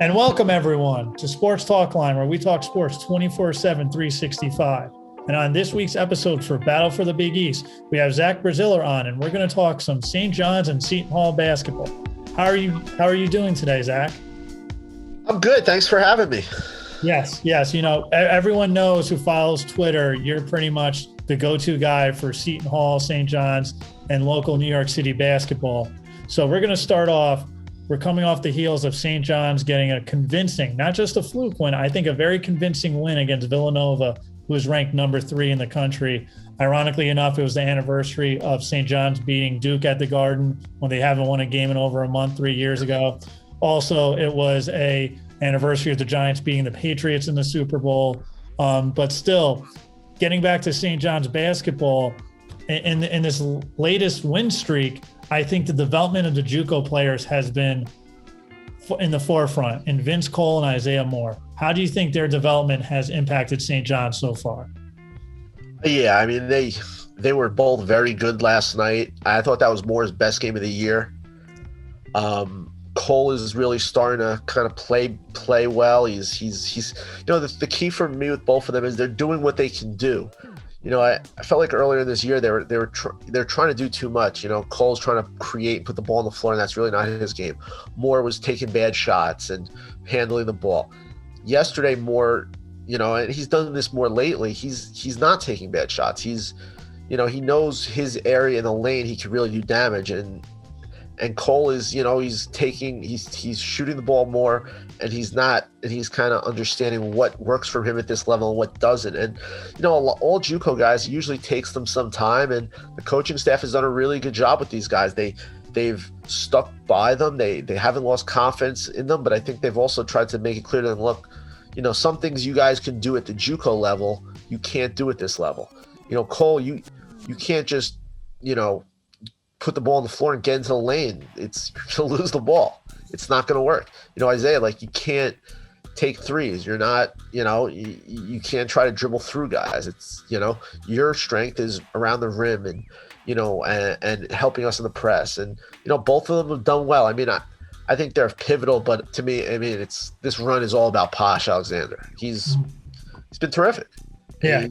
And welcome everyone to Sports Talk Line, where we talk sports 24/7, 365. And on this week's episode for Battle for the Big East, we have Zach Braziller on, and we're going to talk some St. John's and Seton Hall basketball. How are you doing today, Zach? I'm good. Thanks for having me. Yes. You know, everyone knows who follows Twitter. You're pretty much the go-to guy for Seton Hall, St. John's, and local New York City basketball. So we're going to start off. We're coming off the heels of St. John's getting a convincing, not just a fluke win, I think a very convincing win against Villanova, who is ranked number 3 in the country. Ironically enough, it was the anniversary of St. John's beating Duke at the Garden when they haven't won a game in over a month 3 years ago. Also, it was a anniversary of the Giants beating the Patriots in the Super Bowl. But still, getting back to St. John's basketball, in this latest win streak, I think the development of the JUCO players has been in the forefront, in Vince Cole and Isiah Moore. How do you think their development has impacted St. John's so far? Yeah, I mean, they were both very good last night. I thought that was Moore's best game of the year. Cole is really starting to kind of play well. He's you know, the key for me with both of them is they're doing what they can do. You know, I felt like earlier this year they're trying to do too much. You know, Cole's trying to create and put the ball on the floor, and that's really not his game. Moore was taking bad shots and handling the ball. Yesterday, Moore, you know, and he's done this more lately. He's not taking bad shots. He's, you know, he knows his area in the lane. He can really do damage, and Cole is, you know, he's shooting the ball more, and he's kind of understanding what works for him at this level and what doesn't. And, you know, all JUCO guys, usually takes them some time, and the coaching staff has done a really good job with these guys. They've stuck by them. They haven't lost confidence in them, but I think they've also tried to make it clear to them, look, you know, some things you guys can do at the JUCO level, you can't do at this level. You know, Cole, you can't just, you know, put the ball on the floor and get into the lane. You're going to lose the ball. It's not going to work. You know, Isiah, like, you can't take threes. You're not, you know, you can't try to dribble through guys. It's, you know, your strength is around the rim and, you know, and helping us in the press. And, you know, both of them have done well. I mean, I think they're pivotal, but to me, I mean, this run is all about Posh Alexander. He's been terrific. Yeah.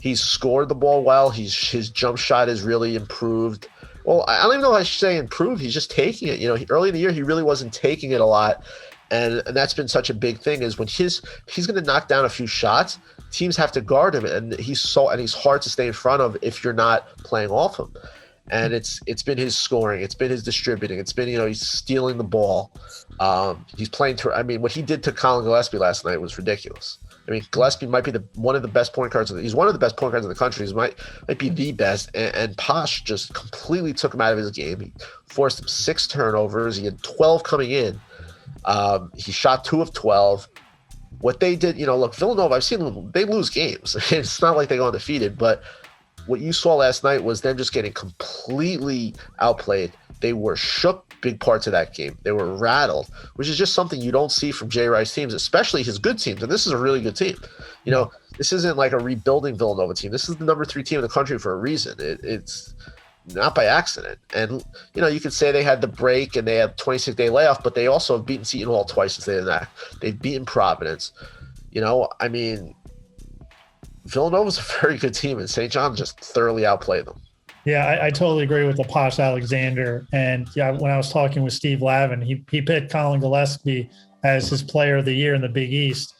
He's scored the ball well. His jump shot has really improved. Well, I don't even know if I should say improved. He's just taking it. You know, early in the year, he really wasn't taking it a lot. And that's been such a big thing is when he's going to knock down a few shots, teams have to guard him. And he's hard to stay in front of if you're not playing off him. And it's been his scoring. It's been his distributing. It's been, you know, he's stealing the ball. He's playing I mean, what he did to Colin Gillespie last night was ridiculous. I mean, Gillespie might be one of the best point guards. He's one of the best point guards in the country. He might be the best. And Posh just completely took him out of his game. He forced him 6 turnovers. He had 12 coming in. He shot 2 of 12. What they did, you know, look, Villanova, I've seen them, they lose games. It's not like they go undefeated, but what you saw last night was them just getting completely outplayed. They were shook big parts of that game. They were rattled, which is just something you don't see from Jay Rice teams, especially his good teams. And this is a really good team. You know, this isn't like a rebuilding Villanova team. This is the number 3 team in the country for a reason. It's not by accident. And, you know, you could say they had the break and they had 26-day layoff, but they also have beaten Seton Hall twice since they did that. They've beaten Providence. You know, I mean, Villanova's a very good team, and St. John just thoroughly outplayed them. Yeah, I totally agree with the Posh Alexander. And yeah, when I was talking with Steve Lavin, he picked Colin Gillespie as his player of the year in the Big East.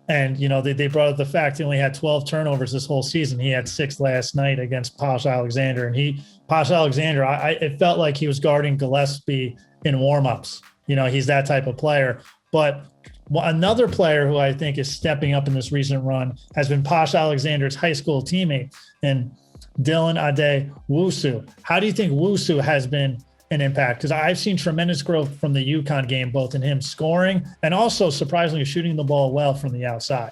And, you know, they brought up the fact he only had 12 turnovers this whole season. He had 6 last night against Posh Alexander. And Posh Alexander, it felt like he was guarding Gillespie in warmups. You know, he's that type of player. But another player who I think is stepping up in this recent run has been Posh Alexander's high school teammate, and Dylan Ade Wusu. How do you think Wusu has been an impact? Because I've seen tremendous growth from the UConn game, both in him scoring and also surprisingly shooting the ball well from the outside.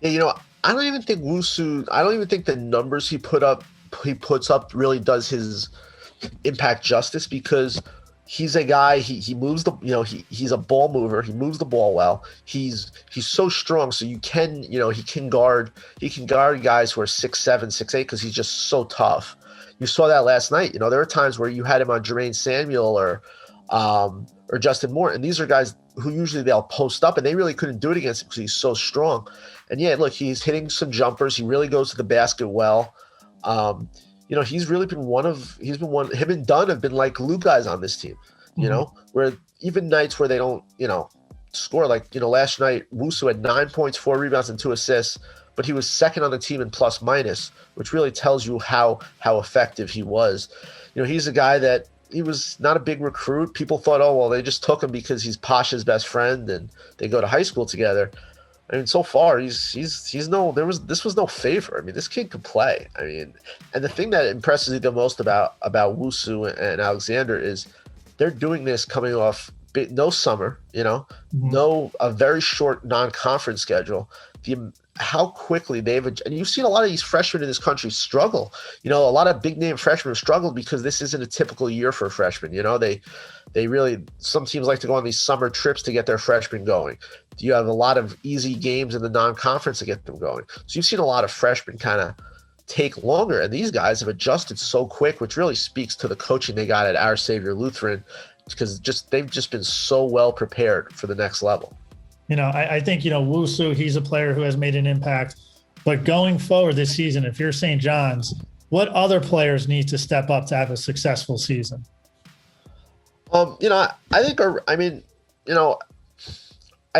Yeah, you know, I don't even think the numbers he puts up really does his impact justice, because he's a guy, he moves the, you know, he's a ball mover. He moves the ball well. He's so strong. So you can, you know, he can guard guys who are 6'7", 6'8", because he's just so tough. You saw that last night. You know, there were times where you had him on Jermaine Samuel or or Justin Moore. And these are guys who usually they'll post up, and they really couldn't do it against him because he's so strong. And yeah, look, he's hitting some jumpers. He really goes to the basket well. He's really been him and Dunn have been like glue guys on this team, where even nights where they don't, score, like, last night, Wusu had 9 points, 4 rebounds, and 2 assists, but he was second on the team in plus minus, which really tells you how effective he was. He's a guy that he was not a big recruit. People thought, oh, well, they just took him because he's Posh's best friend and they go to high school together. I mean, so far this was no favor. I mean, this kid could play. I mean, and the thing that impresses me the most about Wusu and Alexander is they're doing this coming off no summer, a very short non-conference schedule. How quickly and you've seen a lot of these freshmen in this country struggle. A lot of big name freshmen struggled because this isn't a typical year for freshmen. They really, some teams like to go on these summer trips to get their freshmen going. You have a lot of easy games in the non-conference to get them going. So you've seen a lot of freshmen kind of take longer, and these guys have adjusted so quick, which really speaks to the coaching they got at Our Savior Lutheran, because they've just been so well prepared for the next level. I think, Wusu, he's a player who has made an impact. But going forward this season, if you're St. John's, what other players need to step up to have a successful season? I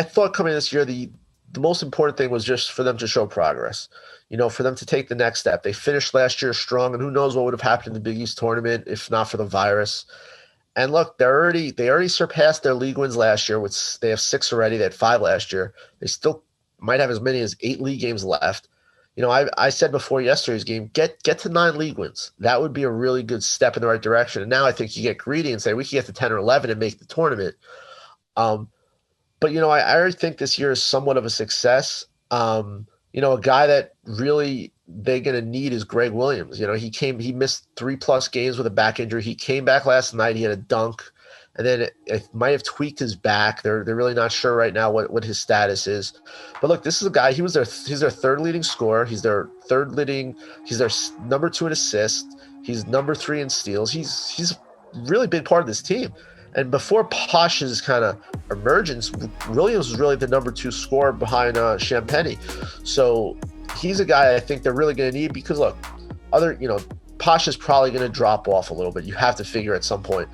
thought coming this year, the most important thing was just for them to show progress, for them to take the next step. They finished last year strong, and who knows what would have happened in the Big East tournament if not for the virus. And look, they already surpassed their league wins last year. They have 6 already. They had 5 last year. They still might have as many as 8 league games left. I said before yesterday's game, get to 9 league wins. That would be a really good step in the right direction. And now I think you get greedy and say we can get to 10 or 11 and make the tournament. But I already think this year is somewhat of a success. A guy that really they're going to need is Greg Williams. He missed 3+ games with a back injury. He came back last night. He had a dunk, and then it might have tweaked his back. They're really not sure right now what his status is. But look, this is a guy. He's their 3rd leading scorer. He's their number 2 in assists. He's number 3 in steals. He's a really big part of this team. And before Posh's kind of emergence, Williams was really the number 2 scorer behind Champagny. So he's a guy I think they're really going to need because, look, Posh is probably going to drop off a little bit. You have to figure at some point.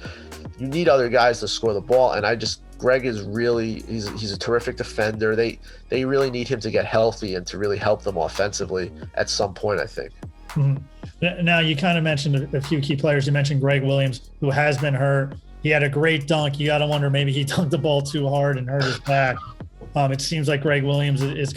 You need other guys to score the ball. And Greg is really, he's a terrific defender. They really need him to get healthy and to really help them offensively at some point, I think. Mm-hmm. Now, you kind of mentioned a few key players. You mentioned Greg Williams, who has been hurt. He had a great dunk. You got to wonder maybe he dunked the ball too hard and hurt his back. It seems like Greg Williams is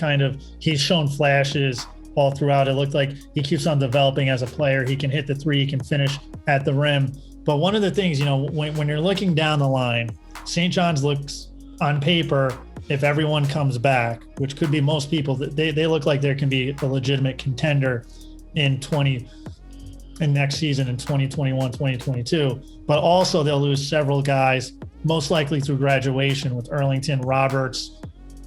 he's shown flashes all throughout. It looked like he keeps on developing as a player. He can hit the 3, he can finish at the rim. But one of the things, when you're looking down the line, St. John's looks on paper, if everyone comes back, which could be most people, they look like there can be a legitimate contender in next season in 2021, 2022. But also they'll lose several guys, most likely through graduation, with Erlington, Roberts,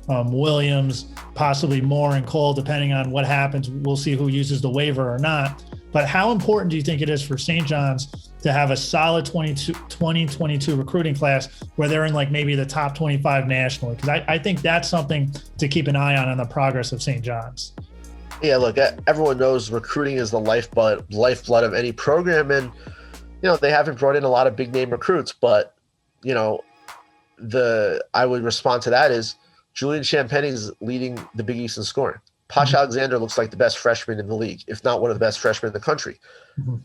Williams, possibly Moore and Cole, depending on what happens. We'll see who uses the waiver or not. But how important do you think it is for St. John's to have a solid 2022 recruiting class where they're in like maybe the top 25 nationally? Because I think that's something to keep an eye on the progress of St. John's. Yeah, look, everyone knows recruiting is the lifeblood of any program. And, they haven't brought in a lot of big name recruits, but, I would respond to that is Julian Champagny is leading the Big East in scoring. Posh Alexander looks like the best freshman in the league, if not one of the best freshmen in the country. Mm-hmm.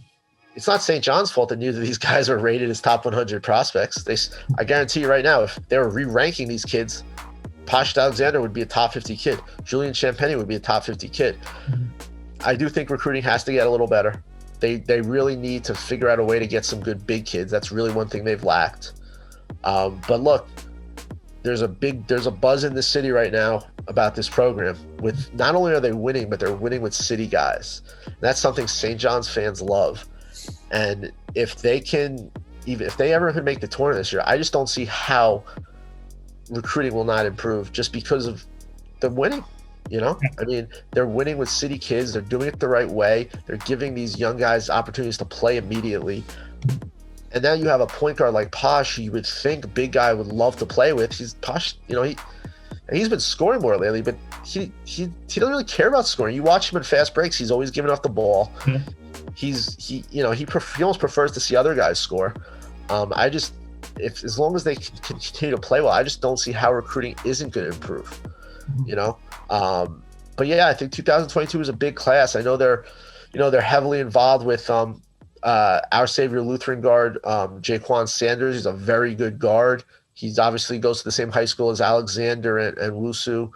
It's not St. John's fault that neither of these guys are rated as top 100 prospects. I guarantee you right now, if they were re-ranking these kids, Posh Alexander would be a top 50 kid. Julian Champagny would be a top 50 kid. Mm-hmm. I do think recruiting has to get a little better. They really need to figure out a way to get some good big kids. That's really one thing they've lacked. But look, there's a buzz in the city right now about this program. With not only are they winning, but they're winning with city guys. And that's something St. John's fans love. And if they ever can make the tournament this year, I just don't see how recruiting will not improve just because of them winning. I mean, they're winning with city kids. They're doing it the right way. They're giving these young guys opportunities to play immediately. And now you have a point guard like Posh, who you would think big guy would love to play with. He's Posh, he's been scoring more lately, but he doesn't really care about scoring. You watch him in fast breaks; he's always giving up the ball. Mhm. He almost prefers to see other guys score. As long as they can continue to play well, I just don't see how recruiting isn't going to improve. But yeah, I think 2022 is a big class. I know they're heavily involved with Our Savior Lutheran guard, Jaquan Sanders. He's a very good guard. He's obviously goes to the same high school as Alexander and Wusu.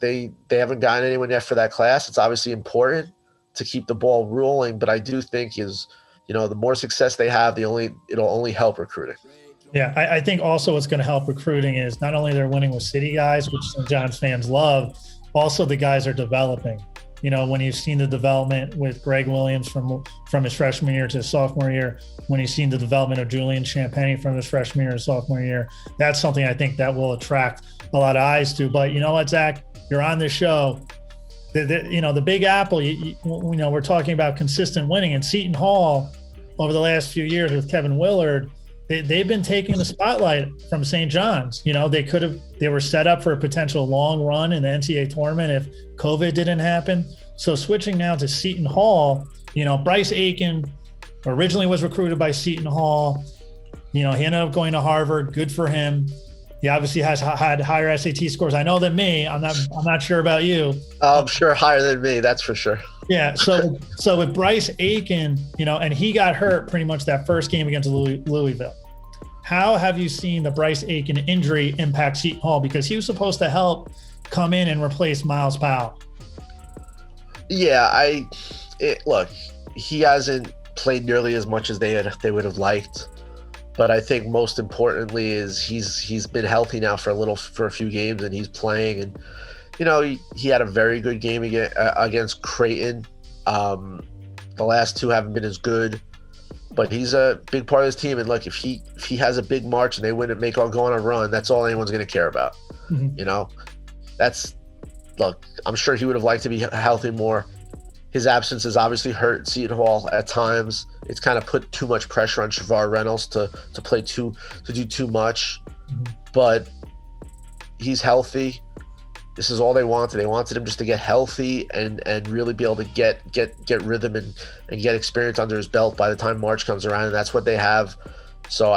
They haven't gotten anyone yet for that class. It's obviously important to keep the ball rolling, but I do think the more success they have, it'll only help recruiting. Yeah, I think also what's going to help recruiting is not only they're winning with city guys, which St. John's fans love, also the guys are developing. When you've seen the development with Greg Williams from his freshman year to his sophomore year, when you've seen the development of Julian Champagne from his freshman year to sophomore year, that's something I think that will attract a lot of eyes to. But you know what, Zach, you're on the show. The Big Apple, we're talking about consistent winning, and Seton Hall over the last few years with Kevin Willard, they've been taking the spotlight from St. John's. They were set up for a potential long run in the NCAA tournament if COVID didn't happen. So switching now to Seton Hall, Bryce Aiken originally was recruited by Seton Hall. He ended up going to Harvard. Good for him. He obviously has had higher SAT scores, I know, than me. I'm not sure about you. I'm sure higher than me, that's for sure. Yeah. So with Bryce Aiken, and he got hurt pretty much that first game against Louisville. How have you seen the Bryce Aiken injury impact Seton Hall? Because he was supposed to help come in and replace Miles Powell. Yeah, look, he hasn't played nearly as much as they would have liked. But I think most importantly is he's been healthy now for a few games, and he's playing. And he had a very good game against Creighton. The last two haven't been as good, but he's a big part of this team. And look, if he has a big March and they win and go on a run, that's all anyone's going to care about. Mm-hmm. I'm sure he would have liked to be healthy more. His absence has obviously hurt Seton Hall at times. It's kind of put too much pressure on Shavar Reynolds to do too much. Mm-hmm. But he's healthy. This is all they wanted. They wanted him just to get healthy and really be able to get rhythm and get experience under his belt by the time March comes around, and that's what they have. So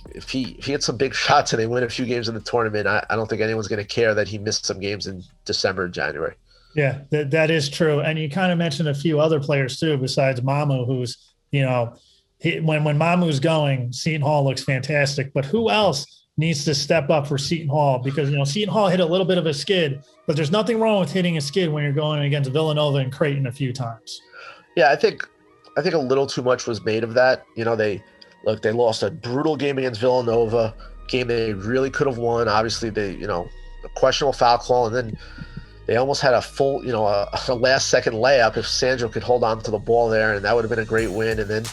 if he hits some big shots and they win a few games in the tournament, I don't think anyone's going to care that he missed some games in December and January. Yeah, that is true. And you kind of mentioned a few other players too, besides Mamu, who's, when Mamu's going, Seton Hall looks fantastic. But who else needs to step up for Seton Hall? Because, Seton Hall hit a little bit of a skid, but there's nothing wrong with hitting a skid when you're going against Villanova and Creighton a few times. Yeah, I think a little too much was made of that. They lost a brutal game against Villanova, game they really could have won. Obviously, a questionable foul call, and then they almost had a full, a last-second layup if Sandro could hold on to the ball there, and that would have been a great win. And then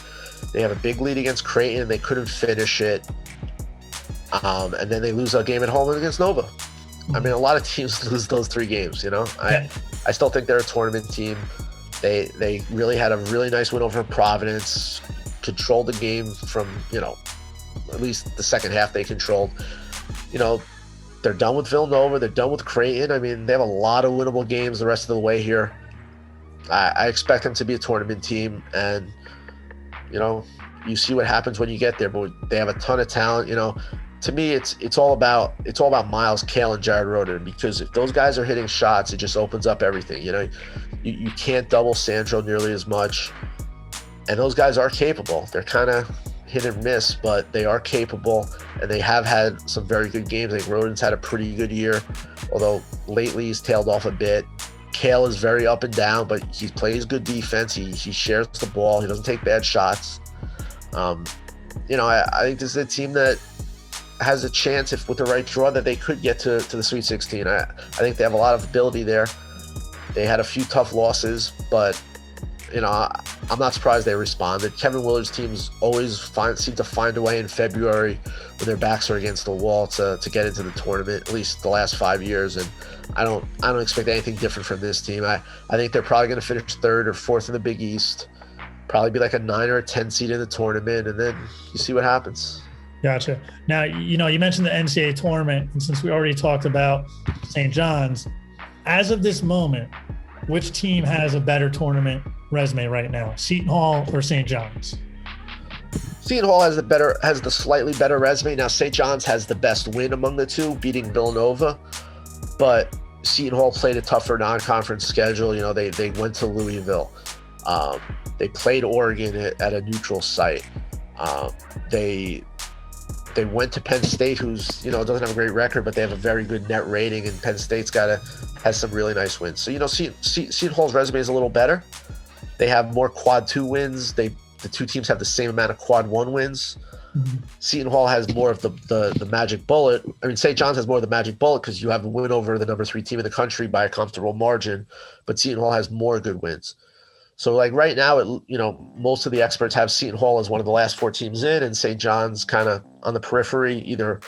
they have a big lead against Creighton, and they couldn't finish it. And then they lose a game at home against Nova. I mean, a lot of teams lose those three games, I still think they're a tournament team. They really had a really nice win over Providence, controlled the game from, at least the second half they controlled. They're done with Villanova. They're done with Creighton. I mean, they have a lot of winnable games the rest of the way here. I expect them to be a tournament team, and you see what happens when you get there. But they have a ton of talent. To me, it's all about Miles, Kale, and Jared Roden, because if those guys are hitting shots, it just opens up everything. You can't double Sandro nearly as much, and those guys are capable. They're kind of hit and miss, but they are capable, and they have had some very good games. I think Roden's had a pretty good year, although lately he's tailed off a bit. Kale is very up and down, but he plays good defense. He shares the ball. He doesn't take bad shots. I think this is a team that has a chance, if with the right draw, that they could get to the Sweet 16. I think they have a lot of ability there. They had a few tough losses, but I'm not surprised they responded. Kevin Willard's teams always seem to find a way in February when their backs are against the wall to get into the tournament, at least the last 5 years. And I don't expect anything different from this team. I think they're probably going to finish third or fourth in the Big East. probably be like a 9 or a 10 seed in the tournament, and then you see what happens. Gotcha. Now, you mentioned the NCAA tournament, and since we already talked about St. John's, as of this moment, which team has a better tournament resume right now, Seton Hall or St. John's? Seton Hall has the slightly better resume. Now, St. John's has the best win among the two, beating Villanova, but Seton Hall played a tougher non-conference schedule. They went to Louisville. They played Oregon at a neutral site. They went to Penn State, who's doesn't have a great record, but they have a very good net rating, and Penn State's has some really nice wins. So Seton Hall's resume is a little better. They have more quad 2 wins. The two teams have the same amount of quad 1 wins. Mm-hmm. Seton Hall has more of the magic bullet. I mean, St. John's has more of the magic bullet because you have a win over the number 3 team in the country by a comfortable margin, but Seton Hall has more good wins. So like right now, most of the experts have Seton Hall as one of the last 4 teams in, and St. John's kind of on the periphery, either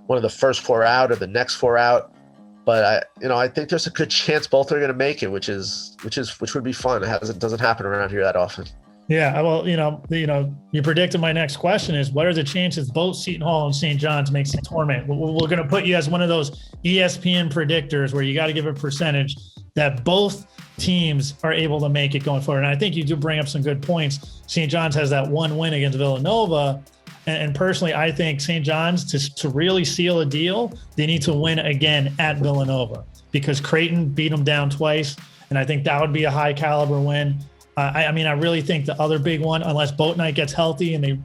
one of the first 4 out or the next 4 out. But I think there's a good chance both are going to make it, which would be fun. It doesn't happen around here that often. Yeah, well, you predicted my next question is, what are the chances both Seton Hall and St. John's makes the tournament? We're going to put you as one of those ESPN predictors where you got to give a percentage that both teams are able to make it going forward. And I think you do bring up some good points. St. John's has that 1 win against Villanova. And personally, I think St. John's, to really seal a deal, they need to win again at Villanova because Creighton beat them down twice. And I think that would be a high caliber win. I really think the other big one, unless Boat Night gets healthy and they're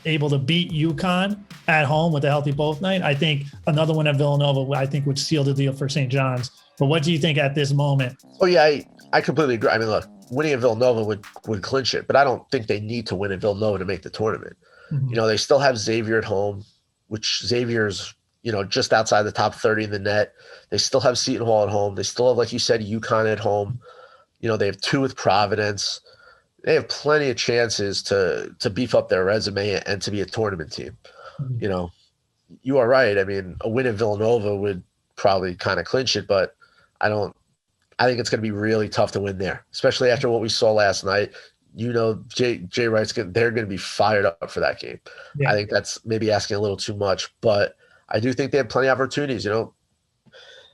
able to beat UConn at home with a healthy Boat Night, I think another one at Villanova, I think would seal the deal for St. John's. But what do you think at this moment? Oh, yeah, I completely agree. I mean, look, winning at Villanova would clinch it, but I don't think they need to win at Villanova to make the tournament. Mm-hmm. They still have Xavier at home, which Xavier's, just outside the top 30 in the net. They still have Seton Hall at home. They still have, like you said, UConn at home. They have 2 with Providence. They have plenty of chances to beef up their resume and to be a tournament team. Mm-hmm. You are right. I mean, a win at Villanova would probably kind of clinch it, but I think it's going to be really tough to win there, especially after what we saw last night. Jay Wright's they're going to be fired up for that game. Yeah. I think that's maybe asking a little too much, but I do think they have plenty of opportunities.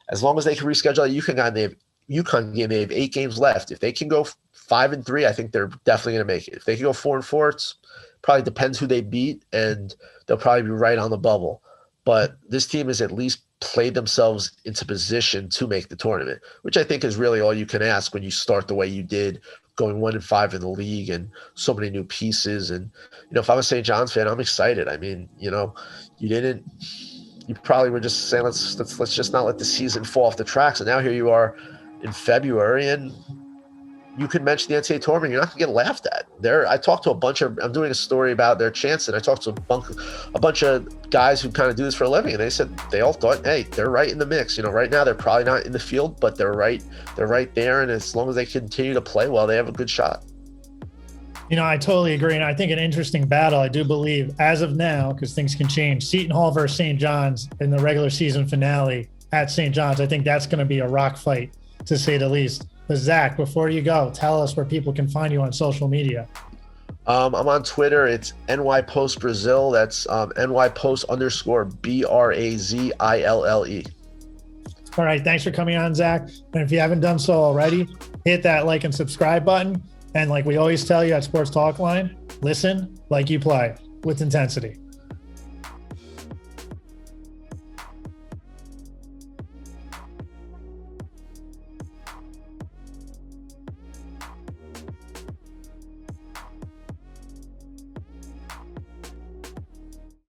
As long as they can reschedule a UConn game, they have 8 games left. If they can go 5-3, I think they're definitely going to make it. If they can go 4-4, it's probably depends who they beat, and they'll probably be right on the bubble. But this team has at least played themselves into position to make the tournament, which I think is really all you can ask when you start the way you did, going 1-5 in the league and so many new pieces. And, if I'm a St. John's fan, I'm excited. I mean, you probably were just saying, let's just not let the season fall off the tracks. And now here you are in February, and you can mention the NCAA tournament. You're not going to get laughed at. I talked to I'm doing a story about their chance, and I talked to a bunch of guys who kind of do this for a living, and they said they all thought, hey, they're right in the mix. Right now they're probably not in the field, but they're right there. And as long as they continue to play well, they have a good shot. I totally agree. And I think an interesting battle, I do believe, as of now, because things can change, Seton Hall versus St. John's in the regular season finale at St. John's. I think that's going to be a rock fight, to say the least. But Zach, before you go, tell us where people can find you on social media. I'm on Twitter. It's NYPostBrazil. That's NYPost_BRAZILLE. All right. Thanks for coming on, Zach. And if you haven't done so already, hit that like and subscribe button. And like we always tell you at Sports Talk Line, listen like you play with intensity.